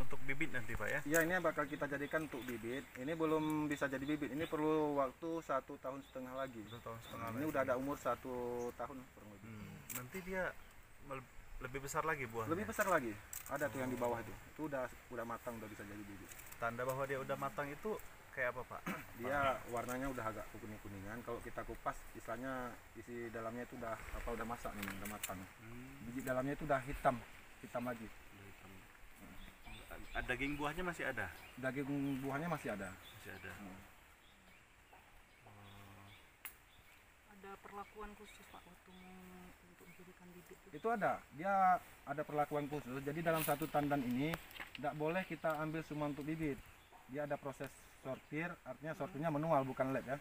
untuk bibit nanti Pak ya? Ya, ini bakal kita jadikan untuk bibit. Ini belum bisa jadi bibit. Ini perlu waktu 1,5 tahun lagi. 1,5 tahun Ini lagi. udah ada umur 1 tahun kurang lebih. Nanti dia lebih besar lagi buahnya. Lebih besar lagi. Ada tuh yang di bawah itu. Itu udah matang, udah bisa jadi bibit. Tanda bahwa dia udah matang itu kayak apa Pak? Dia warnanya udah agak kuning-kuningan. Kalau kita kupas, istilahnya isi dalamnya itu udah masak nih, udah matang. Biji dalamnya itu udah hitam lagi. Daging buahnya masih ada? Daging buahnya masih ada. Masih ada. Ada perlakuan khusus Pak waktu untuk menjadikan bibit itu? Itu ada, dia ada perlakuan khusus. Jadi dalam satu tandan ini tidak boleh kita ambil semua untuk bibit. Dia ada proses sortir, artinya sortirnya manual bukan lab ya.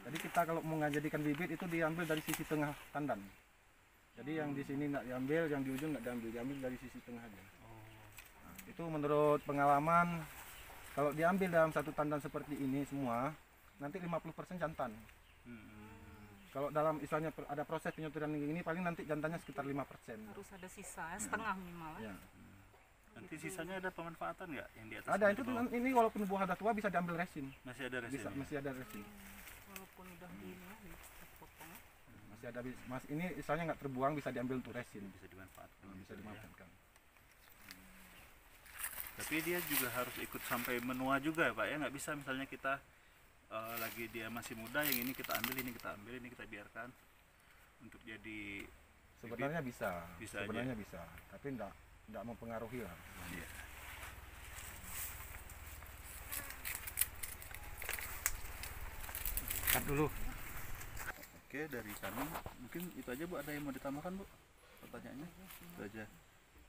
Jadi kita kalau mau ngajadikan bibit itu diambil dari sisi tengah tandan. Jadi yang di sini nggak diambil, yang di ujung nggak diambil dari sisi tengah aja. Nah, itu menurut pengalaman, kalau diambil dalam satu tandan seperti ini semua, nanti 50% jantan. Kalau dalam istilahnya ada proses penyuturan ini paling nanti jantannya sekitar 5%. Harus ada sisa ya, setengah minimal ya. Nanti sisanya ada pemanfaatan nggak yang di atas? Ada itu ini walaupun buah udah tua bisa diambil resin. Masih ada resin. Masih ada resin. Walaupun udah gini ya, dipotong. Masih ada ini istilahnya nggak terbuang, bisa diambil untuk resin. Bisa dimanfaatkan. Bisa dimanfaatkan. Tapi dia juga harus ikut sampai menua juga Pak ya, nggak bisa misalnya kita lagi dia masih muda, yang ini kita ambil, ini kita ambil, ini kita biarkan untuk jadi sebenarnya bibit. bisa sebenarnya aja. Bisa, tapi enggak mempengaruhi lah. Iya. Cut dulu. Oke, dari kami mungkin itu aja Bu. Ada yang mau ditambahkan Bu pertanyaannya? Itu aja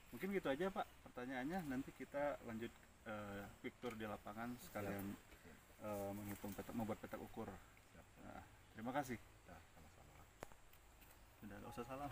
mungkin, gitu aja Pak pertanyaannya. Nanti kita lanjut quick tour di lapangan sekalian menghitung petak, membuat petak ukur. Nah, terima kasih. Sudah, nggak usah salam.